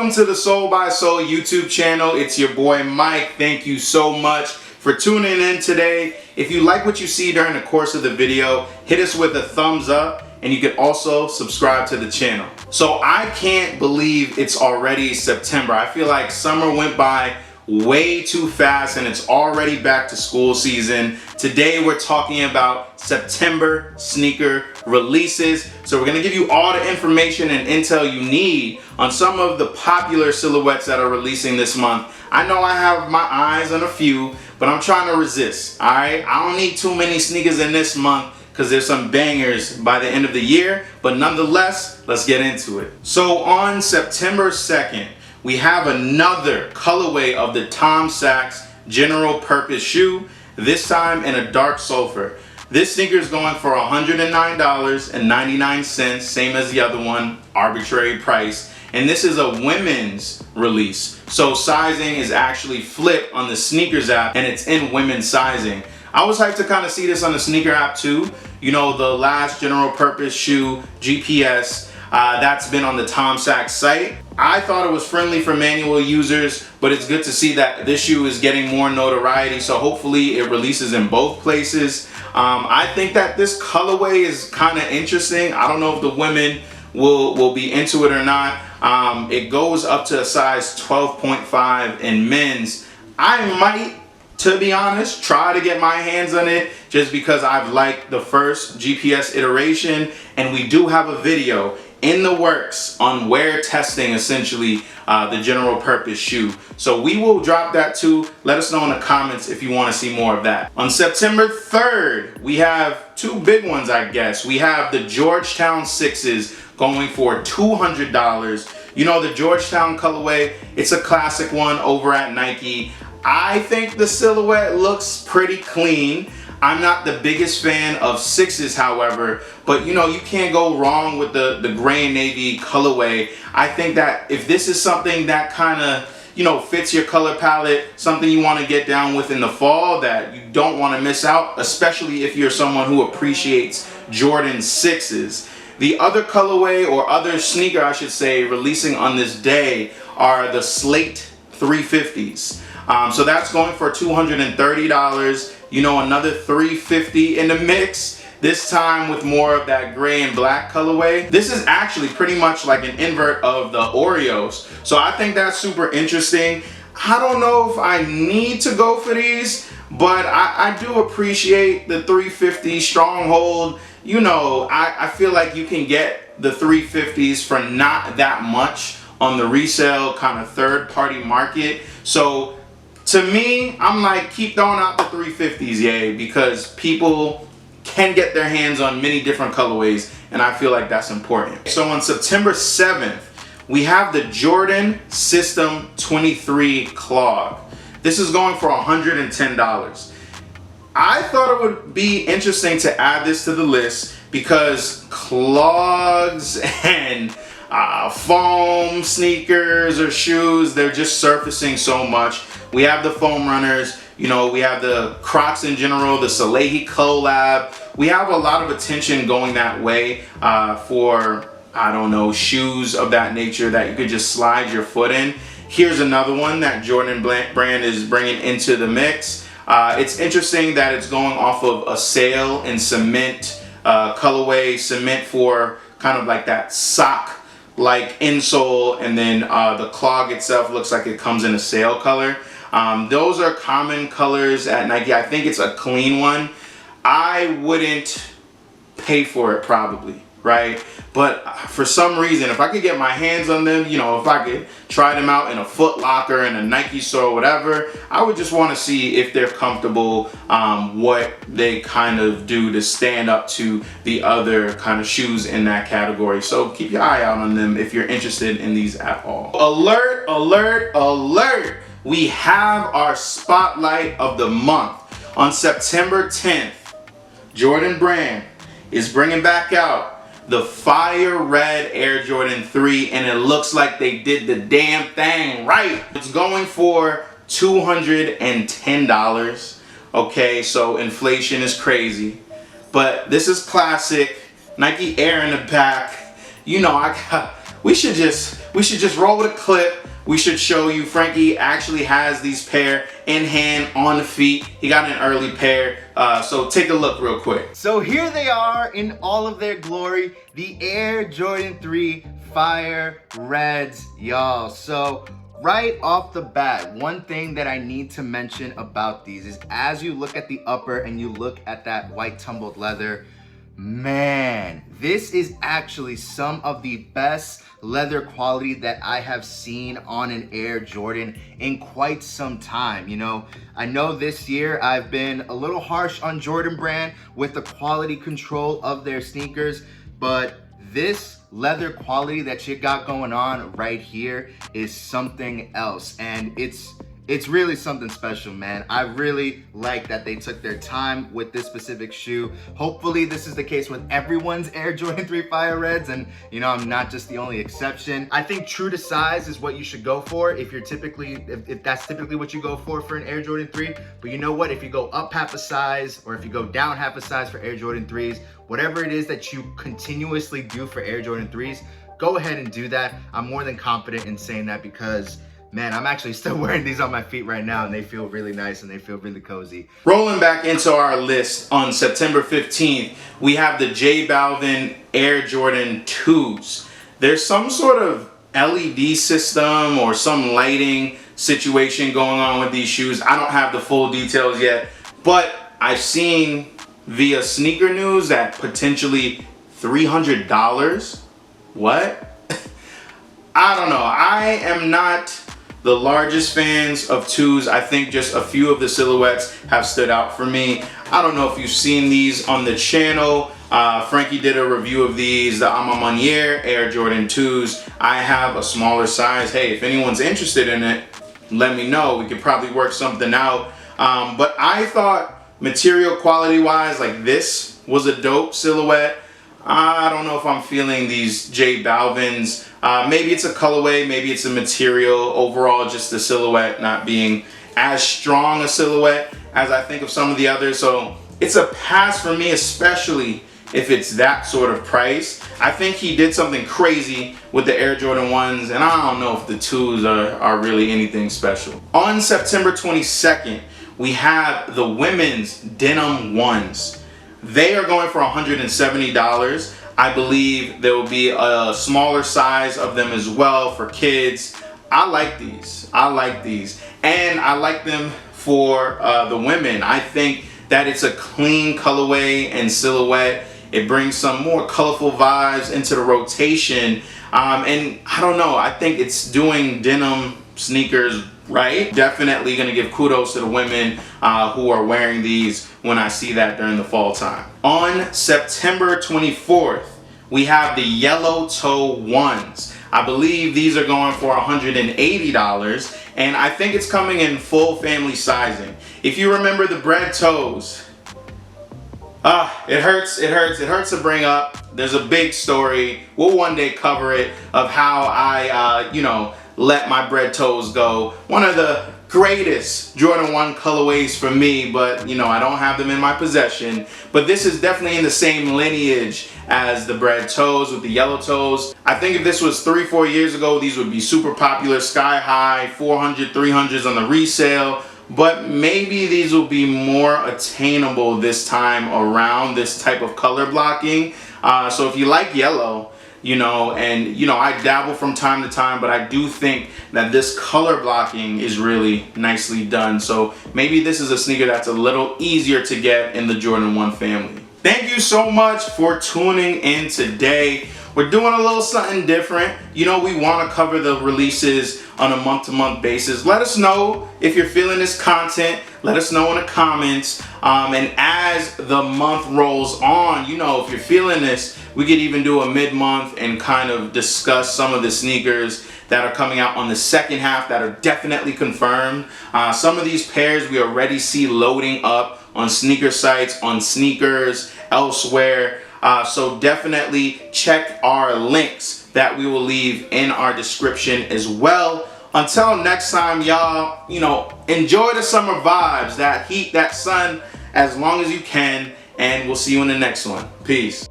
Welcome to the Soul by Soul YouTube channel. It's your boy Mike. Thank you so much for tuning in today. If you like what you see during the course of the video, hit us with a thumbs up, and you can also subscribe to the channel. So I can't believe it's already September. I feel like summer went by way too fast and it's already back to school season. Today we're talking about September sneaker releases. So we're gonna give you all the information and intel you need on some of the popular silhouettes that are releasing this month. I know I have my eyes on a few, but I'm trying to resist, all right? I don't need too many sneakers in this month because there's some bangers by the end of the year, but nonetheless, let's get into it. So on September 2nd, we have another colorway of the Tom Sachs general purpose shoe, this time in a dark sulfur. This sneaker is going for $109.99, same as the other one, arbitrary price. And this is a women's release. So sizing is actually flipped on the sneakers app and it's in women's sizing. I was hyped to kind of see this on the sneaker app too. You know, the last general purpose shoe, GPS, that's been on the Tom Sachs site. I thought it was friendly for manual users, but it's good to see that this shoe is getting more notoriety, so hopefully it releases in both places. I think that this colorway is kind of interesting. I don't know if the women will be into it or not. It goes up to a size 12.5 in men's. I might, to be honest, try to get my hands on it just because I've liked the first GPS iteration, and we do have a video in the works on wear testing essentially the general purpose shoe. So we will drop that too. Let us know in the comments if you want to see more of that. On September 3rd, we have two big ones, I guess. We have the Georgetown 6s going for $200. You know, the Georgetown colorway, it's a classic one over at Nike. I think the silhouette looks pretty clean. I'm not the biggest fan of 6s, however, but you know, you can't go wrong with the gray and navy colorway. I think that if this is something that kind of, you know, fits your color palette, something you want to get down with in the fall that you don't want to miss out, especially if you're someone who appreciates Jordan 6s. The other colorway, or other sneaker I should say, releasing on this day are the Slate 350s. So that's going for $230. You know, another $350 in the mix, this time with more of that gray and black colorway. This is actually pretty much like an invert of the Oreos. So I think that's super interesting. I don't know if I need to go for these, but I do appreciate the 350 stronghold. You know, I feel like you can get the 350s for not that much on the resale kind of third-party market. So to me, I'm like, keep throwing out the 350s, yay, because people can get their hands on many different colorways, and I feel like that's important. So on September 7th, we have the Jordan System 23 clog. This is going for $110. I thought it would be interesting to add this to the list because clogs and foam sneakers or shoes, they're just surfacing so much. We have the foam runners, you know, we have the Crocs in general, the Salehi collab. We have a lot of attention going that way for, I don't know, shoes of that nature that you could just slide your foot in. Here's another one that Jordan brand is bringing into the mix. It's interesting that it's going off of a sail and cement colorway, cement for kind of like that sock like insole, and then the clog itself looks like it comes in a sail color. Those are common colors at Nike. I think it's a clean one. I wouldn't pay for it probably, right? But for some reason, if I could get my hands on them, you know, if I could try them out in a Foot Locker, in a Nike store, whatever, I would just want to see if they're comfortable, what they kind of do to stand up to the other kind of shoes in that category. So keep your eye out on them if you're interested in these at all. Alert, alert, alert! We have our spotlight of the month. On September 10th, Jordan brand is bringing back out the Fire Red Air Jordan 3, and it looks like they did the damn thing right. It's going for $210. Okay, so inflation is crazy, but this is classic. Nike Air in the back. You know, we should just we should just roll with a clip. We should show you Frankie actually has these pair in hand on the feet. He got an early pair, so take a look real quick. So here they are in all of their glory, the Air Jordan 3 Fire Reds, y'all. So right off the bat, one thing that I need to mention about these is as you look at the upper and you look at that white tumbled leather, man, this is actually some of the best leather quality that I have seen on an Air Jordan in quite some time. You know, I know this year I've been a little harsh on Jordan Brand with the quality control of their sneakers, but this leather quality that you got going on right here is something else, and it's really something special, man. I really like that they took their time with this specific shoe. Hopefully this is the case with everyone's Air Jordan 3 Fire Reds, and you know, I'm not just the only exception. I think true to size is what you should go for if that's typically what you go for an Air Jordan 3. But you know what, if you go up half a size or if you go down half a size for Air Jordan 3s, whatever it is that you continuously do for Air Jordan 3s, go ahead and do that. I'm more than confident in saying that because, man, I'm actually still wearing these on my feet right now and they feel really nice and they feel really cozy. Rolling back into our list, on September 15th, we have the J Balvin Air Jordan 2s. There's some sort of LED system or some lighting situation going on with these shoes. I don't have the full details yet, but I've seen via sneaker news that potentially $300. What? I don't know. I am not the largest fans of 2s. I think just a few of the silhouettes have stood out for me. I don't know if you've seen these on the channel. Frankie did a review of these, the Ama Maniere Air Jordan 2s. I have a smaller size. Hey, if anyone's interested in it, let me know. We could probably work something out. But I thought material quality wise, like this was a dope silhouette. I don't know if I'm feeling these J Balvins. Maybe it's a colorway, maybe it's a material. Overall, just the silhouette not being as strong a silhouette as I think of some of the others. So it's a pass for me, especially if it's that sort of price. I think he did something crazy with the Air Jordan 1s, and I don't know if the 2s are really anything special. On September 22nd, we have the women's denim 1s. They are going for $170. I believe there will be a smaller size of them as well for kids. I like these. I like these. And I like them for the women. I think that it's a clean colorway and silhouette. It brings some more colorful vibes into the rotation. And I don't know, I think it's doing denim sneakers right. Definitely gonna give kudos to the women who are wearing these when I see that during the fall time. On September 24th, we have the yellow toe 1s. I believe these are going for $180, and I think it's coming in full family sizing. If you remember the bread toes, it hurts to bring up. There's a big story, we'll one day cover it, of how I, let my bread toes go. One of the greatest Jordan 1 colorways for me, but I don't have them in my possession. But this is definitely in the same lineage as the bread toes with the yellow toes. I think if this was 3-4 years ago, these would be super popular, sky high, 400, 300s on the resale. But maybe these will be more attainable this time around, this type of color blocking. So if you like yellow, I dabble from time to time, but I do think that this color blocking is really nicely done. So maybe this is a sneaker that's a little easier to get in the Jordan 1 family. Thank you so much for tuning in today. We're doing a little something different. We want to cover the releases on a month-to-month basis. Let us know if you're feeling this content. Let us know in the comments. And as the month rolls on, if you're feeling this, we could even do a mid-month and kind of discuss some of the sneakers that are coming out on the second half that are definitely confirmed. Some of these pairs we already see loading up on sneaker sites, on sneakers, elsewhere. So definitely check our links that we will leave in our description as well. Until next time, y'all, enjoy the summer vibes, that heat, that sun, as long as you can, and we'll see you in the next one. Peace.